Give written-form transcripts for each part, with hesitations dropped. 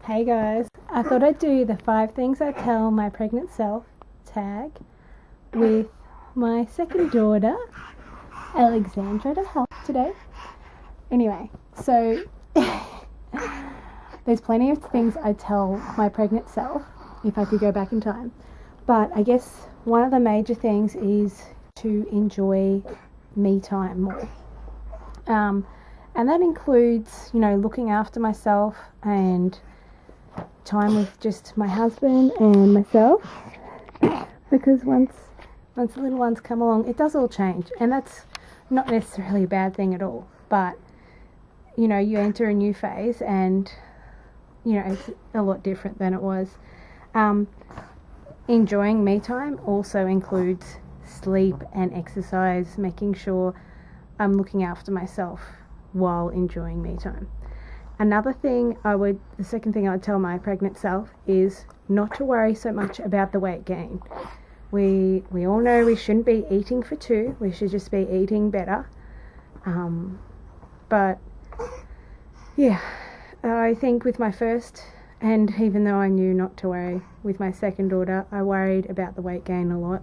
Hey guys, I thought I'd do the 5 things I tell my pregnant self tag with my second daughter, Alexandra, to help today. Anyway, so there's plenty of things I tell my pregnant self if I could go back in time. But I guess one of the major things is to enjoy me time more. And that includes, looking after myself and time with just my husband and myself, because once the little ones come along, it does all change, and that's not necessarily a bad thing at all, but you enter a new phase and it's a lot different than it was. Enjoying me time also includes sleep and exercise, making sure I'm looking after myself while enjoying me time. The second thing I would tell my pregnant self is not to worry so much about the weight gain. We all know we shouldn't be eating for two, we should just be eating better. But yeah, I think with my first, and even though I knew not to worry with my second daughter, I worried about the weight gain a lot.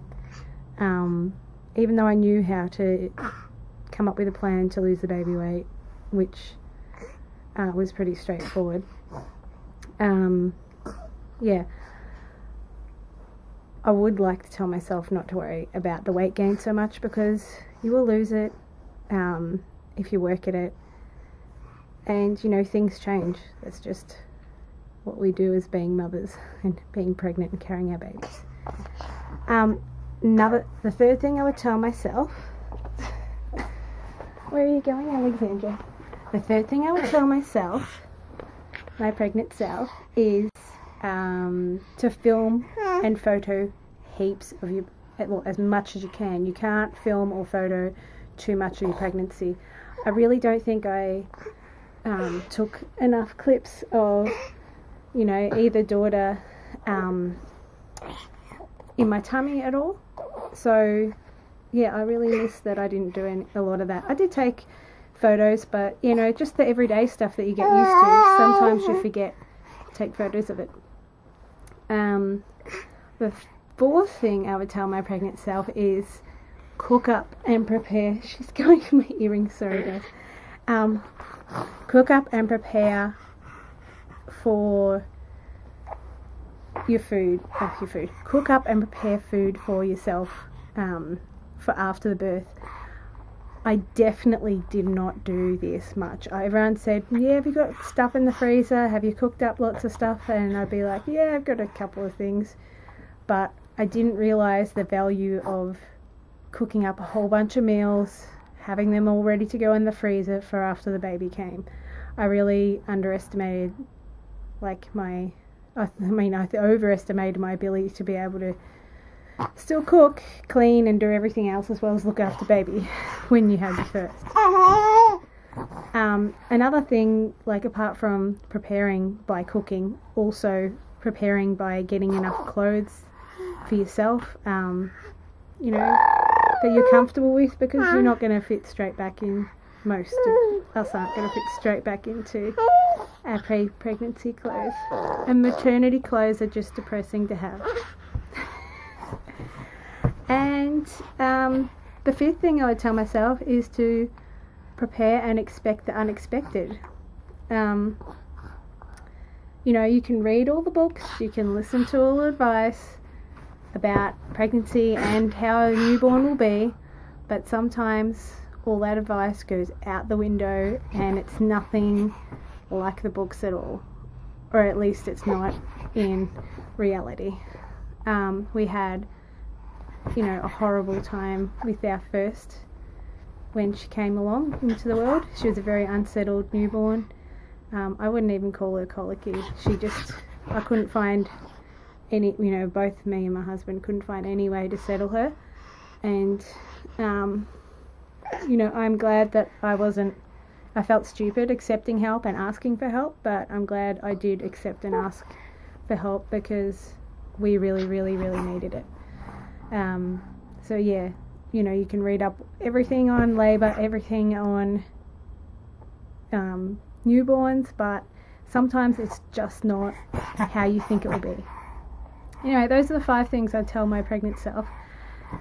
Even though I knew how to come up with a plan to lose the baby weight, which was pretty straightforward. I would like to tell myself not to worry about the weight gain so much, because you will lose it if you work at it, and things change. That's just what we do as being mothers and being pregnant and carrying our babies. The third thing I would tell myself, where are you going, Alexandra? The third thing I would tell myself, my pregnant self, is to film and photo heaps of as much as you can. You can't film or photo too much of your pregnancy. I really don't think I took enough clips of, either daughter in my tummy at all. So yeah, I really miss that I didn't do a lot of that. I did take photos, but just the everyday stuff that you get used to, sometimes you forget to take photos of it. The fourth thing I would tell my pregnant self is cook up and prepare. She's going for my earrings, sorry guys. Cook up and prepare for your food. Cook up and prepare food for yourself for after the birth. I definitely did not do this much. Everyone said, yeah, have you got stuff in the freezer? Have you cooked up lots of stuff? And I'd be like, yeah, I've got a couple of things. But I didn't realise the value of cooking up a whole bunch of meals, having them all ready to go in the freezer for after the baby came. I really underestimated, I overestimated my ability to be able to still cook, clean, and do everything else as well as look after baby when you have your first. Another thing, apart from preparing by cooking, also preparing by getting enough clothes for yourself, that you're comfortable with, because you're not going to fit straight back in. Most of us aren't going to fit straight back into our pre-pregnancy clothes. And maternity clothes are just depressing to have. And the fifth thing I would tell myself is to prepare and expect the unexpected. You can read all the books, you can listen to all the advice about pregnancy and how a newborn will be, but sometimes all that advice goes out the window and it's nothing like the books at all, or at least it's not in reality. We had a horrible time with our first when she came along into the world. She was a very unsettled newborn. I wouldn't even call her colicky. I couldn't find any, both me and my husband couldn't find any way to settle her. And, I'm glad that I felt stupid accepting help and asking for help, but I'm glad I did accept and ask for help, because we really, really, really needed it. So yeah, you can read up everything on labour, everything on newborns, but sometimes it's just not how you think it will be. Anyway, those are the 5 things I'd tell my pregnant self,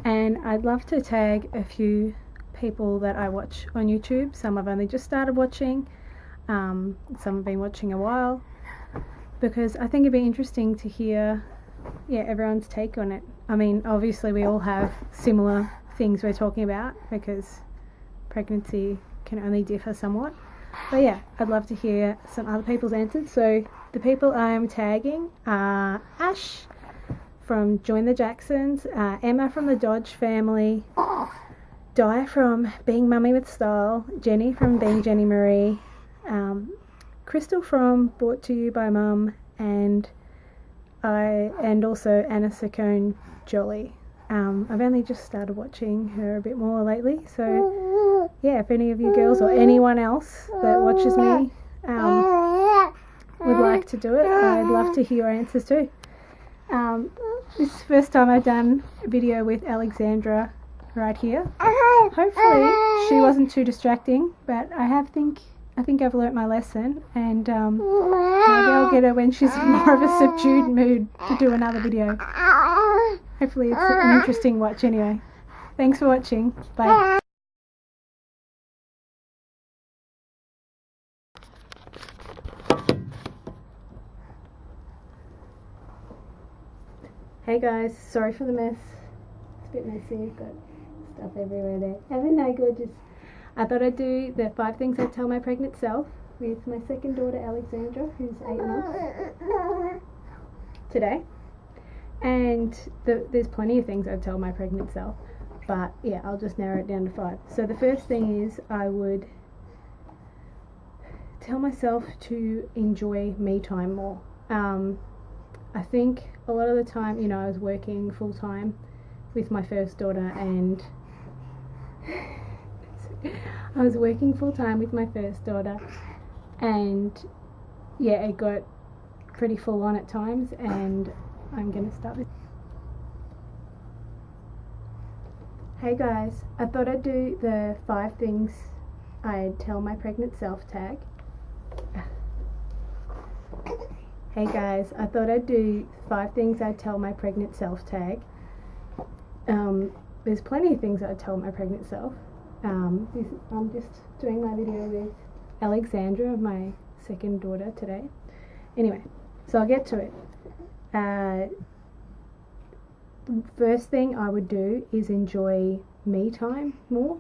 and I'd love to tag a few people that I watch on YouTube. Some I've only just started watching, some have been watching a while, because I think it'd be interesting to hear everyone's take on it. I mean, obviously we all have similar things we're talking about because pregnancy can only differ somewhat, but yeah, I'd love to hear some other people's answers. So the people I'm tagging are Ash from Join the Jacksons, Emma from the Dodge family, Di from Being Mummy with Style, Jenny from Being Jenny Marie, Crystal from Brought to You by Mum, and also Anna Saccone Jolly. I've only just started watching her a bit more lately, so yeah, if any of you girls or anyone else that watches me would like to do it, I'd love to hear your answers too. This is the first time I've done a video with Alexandra right here. Hopefully she wasn't too distracting, but I think I've learnt my lesson, and maybe I'll get her when she's in more of a subdued mood to do another video. Hopefully it's an interesting watch anyway. Thanks for watching. Bye. Hey guys, sorry for the mess. It's a bit messy, got stuff everywhere there. Haven't I, gorgeous? I thought I'd do the 5 things I'd tell my pregnant self with my second daughter Alexandra, who's 8 months today. And there's plenty of things I'd tell my pregnant self, but yeah, I'll just narrow it down to 5. So the first thing is I would tell myself to enjoy me time more. I think a lot of the time, I was working full time with my first daughter, and it got pretty full on at times, and I'm gonna start with. Hey guys, I thought I'd do the 5 things I'd tell my pregnant self tag. Hey guys, I thought I'd do 5 things I'd tell my pregnant self tag. There's plenty of things I'd tell my pregnant self. I'm just doing my video with Alexandra, my second daughter, today. Anyway, so I'll get to it. The first thing I would do is enjoy me time more.